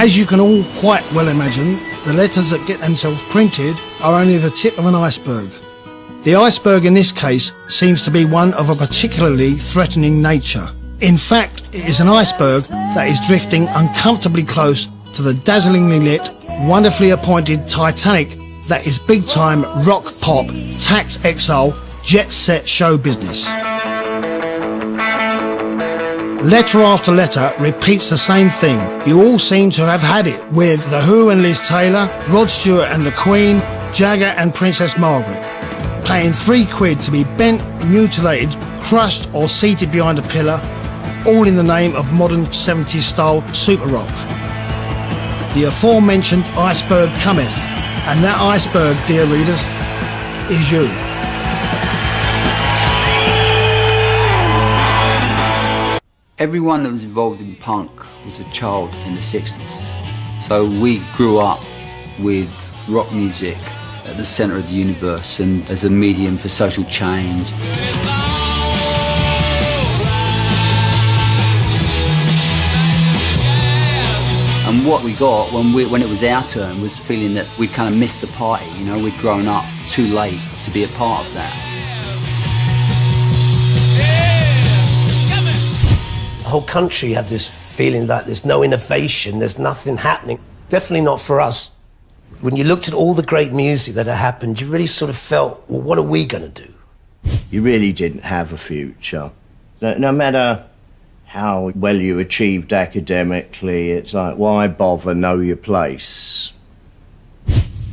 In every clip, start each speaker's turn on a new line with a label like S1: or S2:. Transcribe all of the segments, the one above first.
S1: As you can all quite well imagine, the letters that get themselves printed are only the tip of an iceberg. The iceberg in this case seems to be one of a particularly threatening nature. In fact, it is an iceberg that is drifting uncomfortably close to the dazzlingly lit, wonderfully appointed Titanic that is big-time rock pop, tax exile, jet-set show business. Letter after letter repeats the same thing. You all seem to have had it with The Who and Liz Taylor, Rod Stewart and the Queen, Jagger and Princess Margaret, paying £3 to be bent, mutilated, crushed or seated behind a pillar, all in the name of modern 70s style super rock. The aforementioned iceberg cometh, and that iceberg, dear readers, is you.
S2: Everyone that was involved in punk was a child in the 60s. So we grew up with rock music at the centre of the universe and as a medium for social change. And what we got when it was our turn was feeling that we'd kind of missed the party, you know, we'd grown up too late to be a part of that.
S3: The whole country had this feeling that there's no innovation, there's nothing happening. Definitely not for us. When you looked at all the great music that had happened, you really sort of felt, well, what are we going to do?
S4: You really didn't have a future. No matter how well you achieved academically, it's like, why bother, know your place?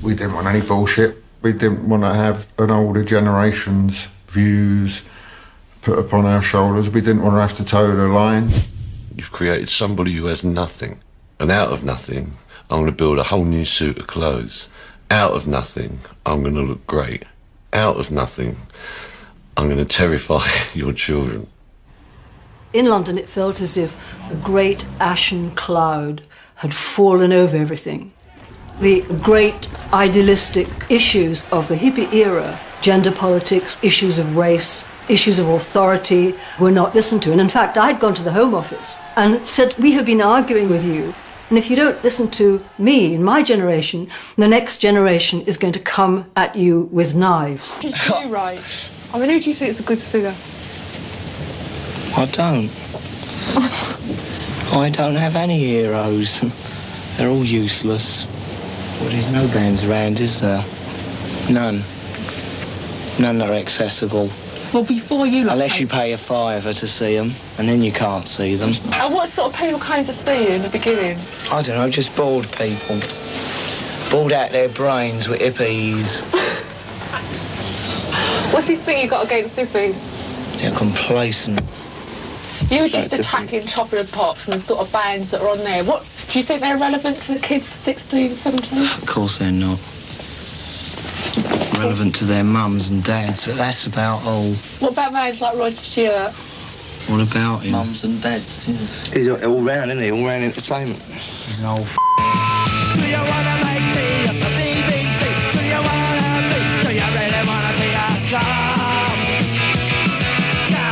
S5: We didn't want any bullshit. We didn't want to have an older generation's views put upon our shoulders. We didn't want to have to toe the line.
S6: You've created somebody who has nothing, and out of nothing, I'm going to build a whole new suit of clothes. Out of nothing, I'm going to look great. Out of nothing, I'm going to terrify your children.
S7: In London, it felt as if a great ashen cloud had fallen over everything. The great idealistic issues of the hippie era, gender politics, issues of race, issues of authority, were not listened to. And in fact, I'd gone to the Home Office and said, we have been arguing with you, and if you don't listen to me in my generation, the next generation is going to come at you with knives.
S8: Did you right? I mean, who do you think is a good singer?
S9: I don't. I don't have any heroes. They're all useless. Well, there's no bands around, is there? None. None that are accessible.
S8: Well, before you...
S9: Unless you pay a £5 to see them, and then you can't see them.
S8: And what sort of people came to see you in the beginning?
S9: I don't know, just bored people. Bored out their brains with hippies.
S8: What's this thing you got against hippies?
S9: They're complacent.
S8: You were just attacking Chopper and Pops and the sort of bands that are on there. What, do you think they're relevant to the kids 16, 17?
S9: Of course they're not. Relevant to their mums and dads, but that's about all.
S8: What about bands like Rod Stewart?
S9: What about him?
S10: Mums and dads, yeah.
S9: He's all round, isn't he? All round entertainment. He's an old
S11: Do you wanna make tea at the BBC? Do you wanna be? Do you really wanna be a clown?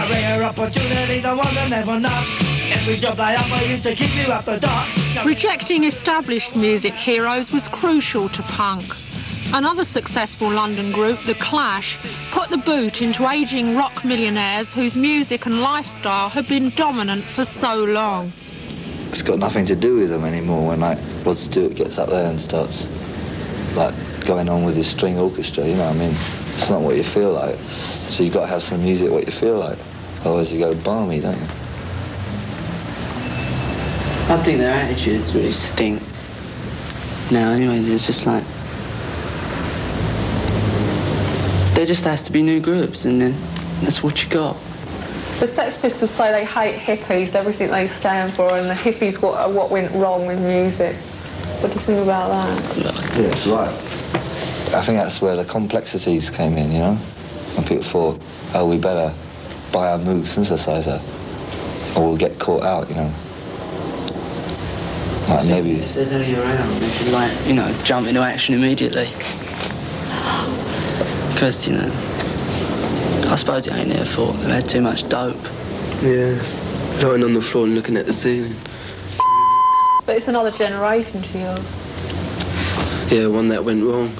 S11: Career opportunity, the one that never knocked. Every job they offer used to keep you up the dock.
S12: Rejecting established music heroes was crucial to punk. Another successful London group, The Clash, put the boot into ageing rock millionaires whose music and lifestyle had been dominant for so long.
S10: It's got nothing to do with them anymore when, like, Rod Stewart gets up there and starts, like, going on with his string orchestra, you know what I mean? It's not what you feel like. So you've got to have some music what you feel like. Otherwise you go balmy, don't you?
S13: I think their attitudes really stink. Now, anyway, there's just like... There just has to be new groups, and then that's what you got.
S8: The Sex Pistols say they hate hippies, everything they stand for, and the hippies are what went wrong with music. What do you think about that?
S10: Yeah, it's right. I think that's where the complexities came in, you know? When people thought, oh, we better buy a Moog synthesizer, or we'll get caught out, you know? Like, maybe...
S13: If there's any around, they should, like, you know, jump into action immediately. Because, you know, I suppose it ain't their fault. They've had too much dope.
S14: Yeah, lying on the floor and looking at the ceiling.
S8: But it's another generation, Shield.
S13: Yeah, one that went wrong.